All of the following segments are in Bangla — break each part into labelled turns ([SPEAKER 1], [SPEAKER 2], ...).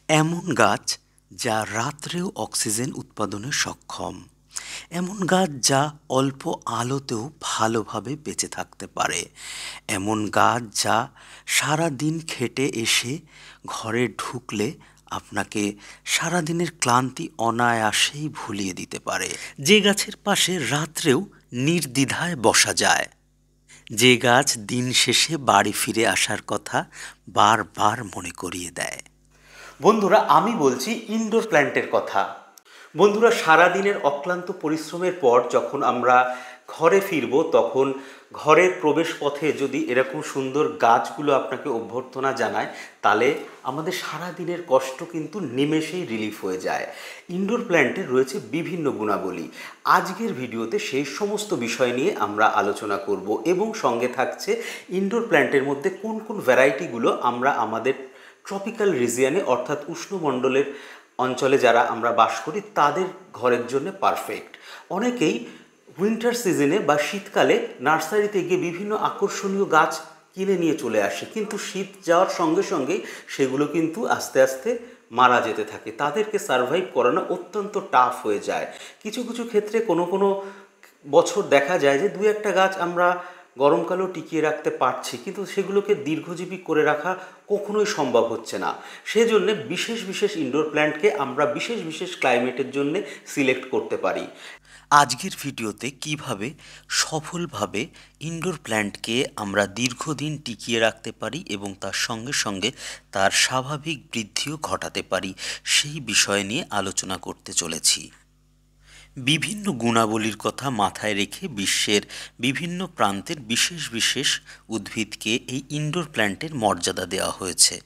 [SPEAKER 1] এমন গাছ যা রাত্রেও অক্সিজেন উৎপাদনে সক্ষম, এমন গাছ যা অল্প আলোতেও ভালোভাবে বেঁচে থাকতে পারে, এমন গাছ যা সারা দিন খেটে এসে ঘরে ঢুকলে আপনাকে সারাদিনের ক্লান্তি অনায়াসেই ভুলিয়ে দিতে পারে, যে গাছের পাশে রাত্রেও নির্দ্বিধায় বসা যায়, যে গাছ দিন শেষে বাড়ি ফিরে আসার কথা বারবার মনে করিয়ে দেয়।
[SPEAKER 2] বন্ধুরা, আমি বলছি ইনডোর প্ল্যান্টের কথা। বন্ধুরা, সারাদিনের অক্লান্ত পরিশ্রমের পর যখন আমরা ঘরে ফিরব, তখন ঘরের প্রবেশ পথে যদি এরকম সুন্দর গাছগুলো আপনাকে অভ্যর্থনা জানায়, তাহলে আমাদের সারাদিনের কষ্ট কিন্তু নিমেষেই রিলিফ হয়ে যায়। ইনডোর প্ল্যান্টের রয়েছে বিভিন্ন গুণাবলী। আজকের ভিডিওতে সেই সমস্ত বিষয় নিয়ে আমরা আলোচনা করব এবং সঙ্গে থাকছে ইনডোর প্ল্যান্টের মধ্যে কোন কোন ভ্যারাইটিগুলো আমরা আমাদের ট্রপিক্যাল রিজিয়নে অর্থাৎ উষ্ণমণ্ডলের অঞ্চলে যারা আমরা বাস করি তাদের ঘরের জন্য পারফেক্ট। অনেকেই উইন্টার সিজনে বা শীতকালে নার্সারিতে গিয়ে বিভিন্ন আকর্ষণীয় গাছ কিনে নিয়ে চলে আসে, কিন্তু শীত যাওয়ার সঙ্গে সঙ্গেই সেগুলো কিন্তু আস্তে আস্তে মারা যেতে থাকে। তাদেরকে সারভাইভ করানো অত্যন্ত টাফ হয়ে যায়। কিছু কিছু ক্ষেত্রে কোনো কোনো বছর দেখা যায় যে দু একটা গাছ আমরা গরমকালেও টিকিয়ে রাখতে পারছি, কিন্তু সেগুলোকে দীর্ঘজীবী করে রাখা কখনোই সম্ভব হচ্ছে না। সেজন্য বিশেষ বিশেষ ইনডোর প্ল্যান্টকে আমরা বিশেষ বিশেষ ক্লাইমেটের জন্য সিলেক্ট করতে পারি।
[SPEAKER 1] আজকের ভিডিওতে কিভাবে সফলভাবে ইনডোর প্ল্যান্টকে আমরা দীর্ঘদিন টিকিয়ে রাখতে পারি এবং তার সঙ্গে সঙ্গে তার স্বাভাবিক বৃদ্ধিও ঘটাতে পারি, সেই বিষয় নিয়ে আলোচনা করতে চলেছি। বিভিন্ন গুণাবলীর কথা মাথায় রেখে বিশ্বের বিভিন্ন প্রান্তের বিশেষ বিশেষ উদ্ভিদকে এই ইনডোর প্ল্যান্টের মর্যাদা দেওয়া হয়েছে।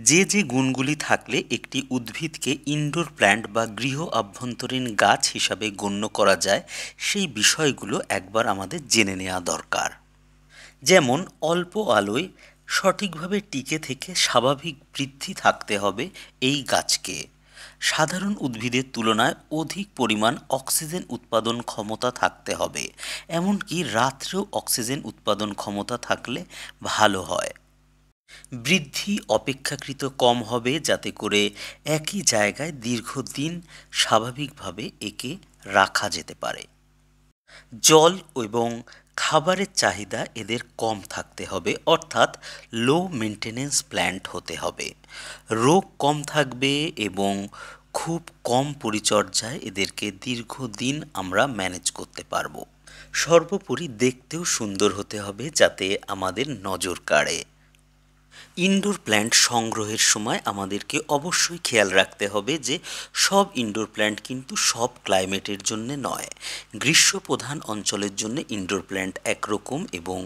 [SPEAKER 1] যে যে গুণগুলি থাকলে একটি উদ্ভিদকে ইনডোর প্ল্যান্ট বা গৃহ অভ্যন্তরীণ গাছ হিসাবে গণ্য করা যায়, সেই বিষয়গুলো একবার আমাদের জেনে নেওয়া দরকার। যেমন অল্প আলোয় সঠিকভাবে টিকে থেকে স্বাভাবিক বৃদ্ধি থাকতে হবে এই গাছকে। সাধারণ উদ্ভিদের তুলনায় অধিক পরিমাণ অক্সিজেন উৎপাদন ক্ষমতা থাকতে হবে, এমনকি রাত্রেও অক্সিজেন উৎপাদন ক্ষমতা থাকলে ভালো হয়। বৃদ্ধি অপেক্ষাকৃত কম হবে, যাতে করে একই জায়গায় দীর্ঘদিন স্বাভাবিকভাবে একে রাখা যেতে পারে। জল এবং খাবারের চাহিদা এদের কম থাকতে হবে, অর্থাৎ লো মেনটেনেন্স প্ল্যান্ট হতে হবে। রোগ কম থাকবে এবং খুব কম পরিচর্যায় এদেরকে দীর্ঘদিন আমরা ম্যানেজ করতে পারবো। সর্বোপরি দেখতেও সুন্দর হতে হবে, যাতে আমাদের নজর কাড়ে। ইনডোর প্ল্যান্ট সংগ্রহের সময় আমাদেরকে অবশ্যই খেয়াল রাখতে হবে যে সব ইনডোর প্ল্যান্ট কিন্তু সব ক্লাইমেটের জন্য নয়। গ্রীষ্মপ্রধান অঞ্চলের জন্য ইনডোর প্ল্যান্ট একরকম এবং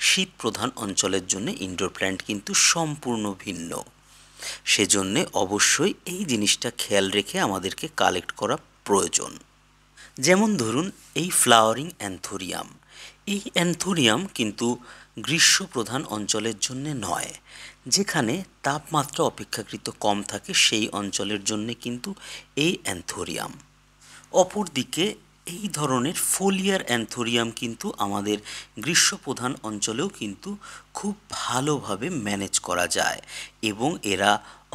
[SPEAKER 1] শীত প্রধান অঞ্চলের জন্য ইনডোর প্ল্যান্ট কিন্তু সম্পূর্ণ ভিন্ন। সেজন্য অবশ্যই এই জিনিসটা খেয়াল রেখে আমাদেরকে কালেক্ট করা প্রয়োজন। যেমন ধরুন এই ফ্লাওয়ারিং অ্যান্থোরিয়াম, এই অ্যান্থোরিয়াম কিন্তু গ্রীষ্মপ্রধান অঞ্চলের জন্য নয়। যেখানে তাপমাত্রা অপেক্ষাকৃত কম থাকে সেই অঞ্চলের জন্য কিন্তু এই অ্যান্থোরিয়াম। অপরদিকে এই ধরনের ফোলিয়ার অ্যান্থোরিয়াম কিন্তু আমাদের গ্রীষ্মপ্রধান অঞ্চলেও কিন্তু খুব ভালোভাবে ম্যানেজ করা যায় এবং এরা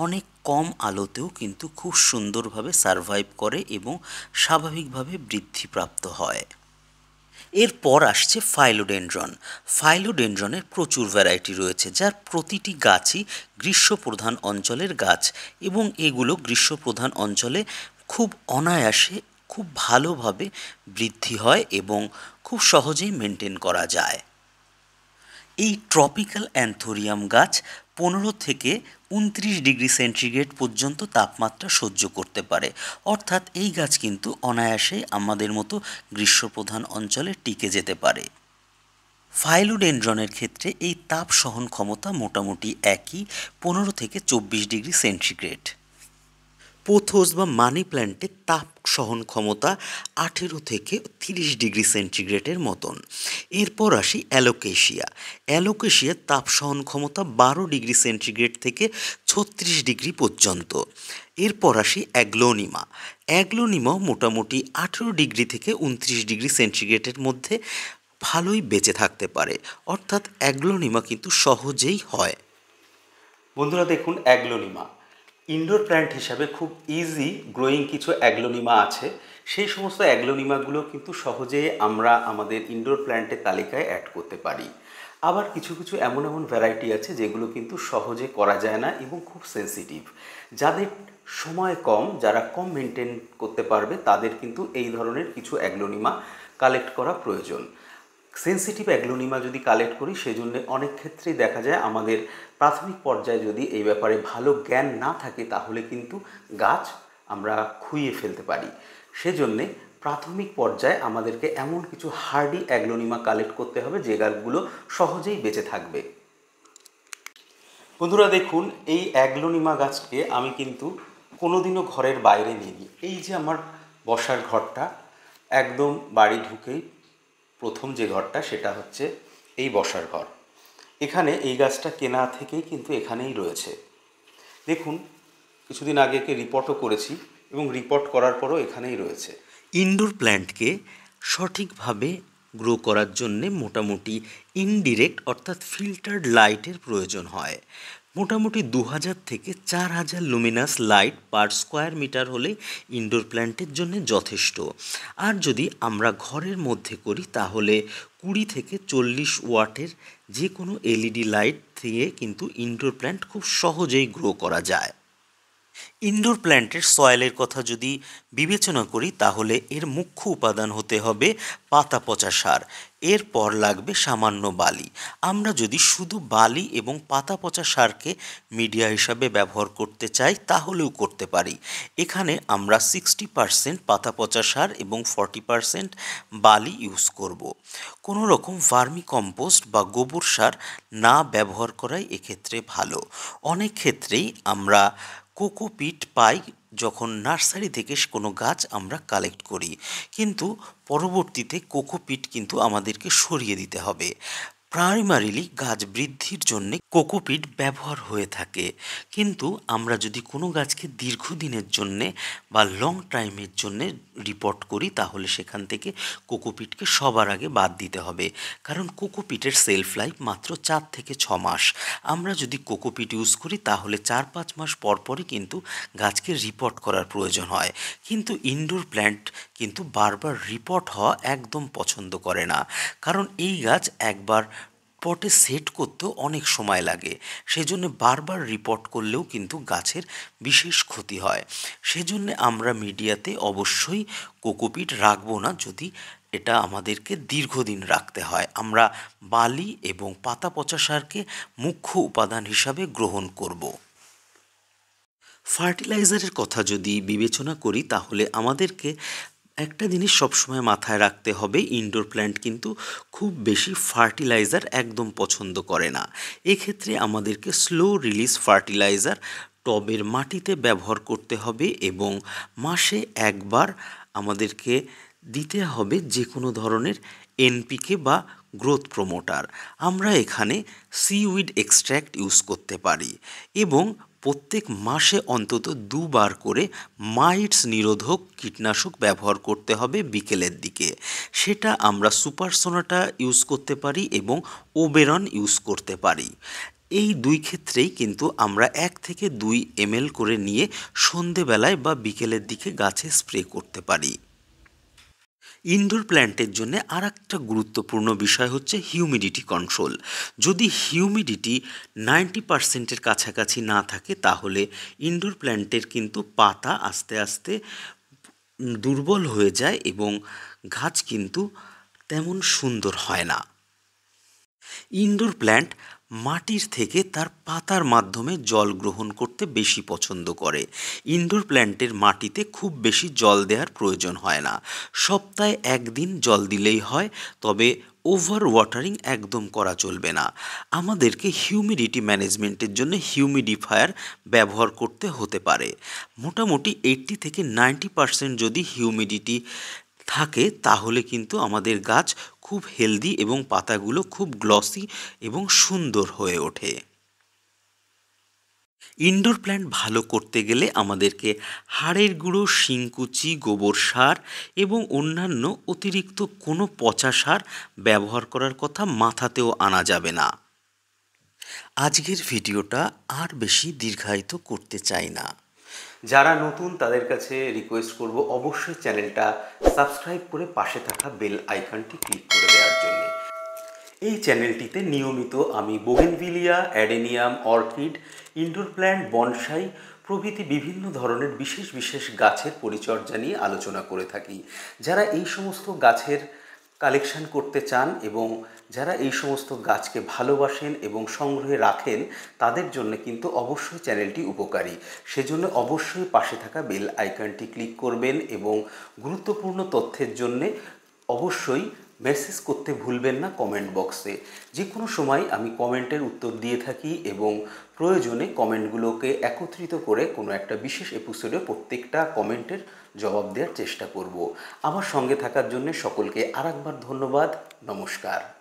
[SPEAKER 1] অনেক কম আলোতেও কিন্তু খুব সুন্দরভাবে সারভাইভ করে এবং স্বাভাবিকভাবে বৃদ্ধিপ্রাপ্ত হয়। এরপর আসছে ফাইলোডেনড্রন। ফাইলোডেনড্রনের প্রচুর ভ্যারাইটি রয়েছে, যার প্রতিটি গাছই গ্রীষ্মপ্রধান অঞ্চলের গাছ এবং এগুলো গ্রীষ্মপ্রধান অঞ্চলে খুব অনায়াসে খুব ভালোভাবে বৃদ্ধি হয় এবং খুব সহজেই মেনটেন করা যায়। এই ট্রপিক্যাল অ্যান্থোরিয়াম গাছ 15 থেকে 29 ডিগ্রি সেন্টিগ্রেড পর্যন্ত তাপমাত্রা সহ্য করতে পারে, অর্থাৎ এই গাছ কিন্তু অনায়াসে আমাদের মতো গ্রীষ্মপ্রধান অঞ্চলে টিকে যেতে পারে। ফাইলোডেনড্রনের ক্ষেত্রে এই তাপ সহন ক্ষমতা মোটামুটি একই, 15 থেকে 24 ডিগ্রি সেন্টিগ্রেড। পোথোস বা মানি প্ল্যান্টের তাপ সহন ক্ষমতা 18 থেকে 30 ডিগ্রি সেন্টিগ্রেডের মতন। এরপর আসি অ্যালোকেশিয়া। অ্যালোকেশিয়ার তাপ সহন ক্ষমতা 12 ডিগ্রি সেন্টিগ্রেড থেকে 36 ডিগ্রি পর্যন্ত। এরপর আসি অ্যাগ্লোনিমা। অ্যাগ্লোনিমাও মোটামুটি 18 ডিগ্রি থেকে 29 ডিগ্রি সেন্টিগ্রেডের মধ্যে ভালোই বেঁচে থাকতে পারে, অর্থাৎ অ্যাগ্লোনিমা কিন্তু সহজেই হয়।
[SPEAKER 2] বন্ধুরা দেখুন, অ্যাগ্লোনিমা ইনডোর প্ল্যান্ট হিসাবে খুব ইজি গ্রোয়িং কিছু অ্যাগ্লোনিমা আছে। সেই সমস্ত অ্যাগ্লোনিমাগুলো কিন্তু সহজে আমরা আমাদের ইনডোর প্ল্যান্টের তালিকায় অ্যাড করতে পারি। আবার কিছু কিছু এমন এমন ভ্যারাইটি আছে যেগুলো কিন্তু সহজে করা যায় না এবং খুব সেন্সিটিভ। যাদের সময় কম, যারা কম মেনটেন করতে পারবে, তাদের কিন্তু এই ধরনের কিছু অ্যাগ্লোনিমা কালেক্ট করা প্রয়োজন। সেন্সিটিভ অ্যাগ্লোনিমা যদি কালেক্ট করি, সেজন্য অনেক ক্ষেত্রেই দেখা যায় আমাদের প্রাথমিক পর্যায়ে যদি এই ব্যাপারে ভালো জ্ঞান না থাকে, তাহলে কিন্তু গাছ আমরা খুইয়ে ফেলতে পারি। সেজন্যে প্রাথমিক পর্যায়ে আমাদেরকে এমন কিছু হার্ডি অ্যাগ্লোনিমা কালেক্ট করতে হবে যে গাছগুলো সহজেই বেঁচে থাকবে। বন্ধুরা দেখুন, এই অ্যাগ্লোনিমা গাছকে আমি কিন্তু কোনোদিনও ঘরের বাইরে নিইনি। এই যে আমার বসার ঘরটা, একদম বাড়ি ঢুকেই প্রথম যে ঘরটা সেটা হচ্ছে এই বসার ঘর। এখানে এই গাছটা কেনা থেকেই কিন্তু এখানেই রয়েছে। দেখুন, কিছুদিন আগে একে রিপোর্টও করেছি এবং রিপোর্ট করার পরও এখানেই রয়েছে।
[SPEAKER 1] ইনডোর প্ল্যান্টকে সঠিকভাবে গ্রো করার জন্যে মোটামুটি ইনডিরেক্ট অর্থাৎ ফিল্টার্ড লাইটের প্রয়োজন হয়। মোটামুটি 2000 থেকে 4000 luminous light per square metre হলে ইনডোর প্ল্যান্টের জন্য যথেষ্ট। আর যদি আমরা ঘরের মধ্যে করি তাহলে 20 থেকে 40 ওয়াটের যে কোনো এলইডি লাইট দিয়ে কিন্তু ইনডোর প্ল্যান্ট খুব সহজেই গ্রো করা যায়। ইনডোর প্ল্যান্টের সয়েলের কথা যদি বিবেচনা করি তাহলে এর মুখ্য উপাদান হতে হবে পাতা পচা সার, এরপর লাগবে সামান্য বালি। আমরা যদি শুধু বালি এবং পাতা পচা সারকে মিডিয়া হিসাবে ব্যবহার করতে চাই তাহলেও করতে পারি। এখানে আমরা 60% পাতা পচা সার এবং 40% বালি ইউজ করব। কোনো রকম ভার্মি কম্পোস্ট বা গোবর সার না ব্যবহার করাই এক্ষেত্রে ভালো। অনেক ক্ষেত্রেই আমরা কোকোপিট পাই যখন নার্সারি থেকে কোনো গাছ আমরা কালেক্ট করি, কিন্তু পরবর্তীতে কোকোপিট কিন্তু আমাদেরকে সরিয়ে দিতে হবে। প্রাইমারিলি গাছ বৃদ্ধির জন্য কোকোপিট ব্যবহার হয়ে থাকে, কিন্তু আমরা যদি কোনো গাছকে দীর্ঘদিনের জন্যে বা লং টাইমের জন্যে রিপোর্ট করি তাহলে সেখান থেকে কোকোপিটকে সবার আগে বাদ দিতে হবে, কারণ কোকোপিটের সেলফ লাইফ মাত্র 4 থেকে 6 মাস। আমরা যদি কোকোপিট ইউজ করি তাহলে 4-5 মাস পর পরই কিন্তু গাছকে রিপোর্ট করার প্রয়োজন হয়। কিন্তু ইনডোর প্ল্যান্ট কিন্তু বারবার রিপোর্ট হওয়া একদম পছন্দ করে না, কারণ এই গাছ একবার পটে সেট করতেও অনেক সময় লাগে। সেজন্য বারবার রিপোর্ট করলেও কিন্তু গাছের বিশেষ ক্ষতি হয়। সেজন্য আমরা মিডিয়াতে অবশ্যই কোকোপিট রাখবো না যদি এটা আমাদেরকে দীর্ঘদিন রাখতে হয়। আমরা বালি এবং পাতা পচা সারকে মুখ্য উপাদান হিসাবে গ্রহণ করব। ফার্টিলাইজারের কথা যদি বিবেচনা করি তাহলে আমাদেরকে একটা জিনিস সবসময় মাথায় রাখতে হবে, ইনডোর প্ল্যান্ট কিন্তু খুব বেশি ফার্টিলাইজার একদম পছন্দ করে না। এক্ষেত্রে আমাদেরকে স্লো রিলিজ ফার্টিলাইজার টবের মাটিতে ব্যবহার করতে হবে এবং মাসে একবার আমাদেরকে দিতে হবে যে কোনো ধরনের এনপিকে বা গ্রোথ প্রমোটার। আমরা এখানে সিউইড এক্সট্র্যাক্ট ইউজ করতে পারি এবং প্রত্যেক মাসে অন্তত 2 বার করে মাইটস নিরোধক কীটনাশক ব্যবহার করতে হবে বিকেলের দিকে। সেটা আমরা সুপার সোনাটা ইউজ করতে পারি এবং ওবেরন ইউজ করতে পারি। এই দুই ক্ষেত্রেই কিন্তু আমরা 1 থেকে 2 ml করে নিয়ে সন্ধেবেলায় বা বিকেলের দিকে গাছে স্প্রে করতে পারি। ইনডোর প্ল্যান্টের জন্য আর একটা গুরুত্বপূর্ণ বিষয় হচ্ছে হিউমিডিটি কন্ট্রোল। যদি হিউমিডিটি 90%-এর কাছাকাছি না থাকে তাহলে ইনডোর প্ল্যান্টের কিন্তু পাতা আস্তে আস্তে দুর্বল হয়ে যায় এবং গাছ কিন্তু তেমন সুন্দর হয় না। ইনডোর প্ল্যান্ট মাটির থেকে তার পাতার মাধ্যমে জল গ্রহণ করতে বেশি পছন্দ করে। ইনডোর প্ল্যান্টের মাটিতে খুব বেশি জল দেওয়ার প্রয়োজন হয় না, সপ্তাহে 1 দিন জল দিলেই হয়, তবে ওভার ওয়াটারিং একদম করা চলবে না। আমাদেরকে হিউমিডিটি ম্যানেজমেন্টের জন্য হিউমিডিফায়ার ব্যবহার করতে হতে পারে। মোটামুটি 80 থেকে 90% যদি হিউমিডিটি থাকে তাহলে কিন্তু আমাদের গাছ খুব হেলদি এবং পাতাগুলো খুব গ্লসি এবং সুন্দর হয়ে ওঠে। ইনডোর প্ল্যান্ট ভালো করতে গেলে আমাদেরকে হাড়ের গুঁড়ো, শিংকুচি, গোবর সার এবং অন্যান্য অতিরিক্ত কোনো পচা সার ব্যবহার করার কথা মাথাতেও আনা যাবে না। আজকের ভিডিওটা আর বেশি দীর্ঘায়িত করতে চাই না।
[SPEAKER 2] যারা নতুন তাদের কাছে রিকোয়েস্ট করব অবশ্যই চ্যানেলটা সাবস্ক্রাইব করে পাশে থাকা বেল আইকনটি ক্লিক করে দেওয়ার জন্য। এই চ্যানেলটিতে নিয়মিত আমি bougainvillea, adenium, orchid, indoor plant, bonsai প্রভৃতি বিভিন্ন ধরনের বিশেষ বিশেষ গাছের পরিচর্যা নিয়ে আলোচনা করে থাকি। যারা এই সমস্ত গাছের কালেকশন করতে চান এবং যারা এই সমস্ত গাছকে ভালোবাসেন এবং সংগ্রহে রাখেন, তাদের জন্য কিন্তু অবশ্যই চ্যানেলটি উপকারী। সেজন্য অবশ্যই পাশে থাকা বেল আইকনটি ক্লিক করবেন এবং গুরুত্বপূর্ণ তথ্যের জন্যে অবশ্যই মেসেজ করতে ভুলবেন না কমেন্ট বক্সে। যে কোনো সময় আমি কমেন্টের উত্তর দিয়ে থাকি এবং প্রয়োজনে কমেন্টগুলোকে একত্রিত করে কোনো একটা বিশেষ এপিসোডে প্রত্যেকটা কমেন্টের জবাব দেওয়ার চেষ্টা করব। আমার সঙ্গে থাকার জন্য সকলকে আরেকবার ধন্যবাদ। নমস্কার।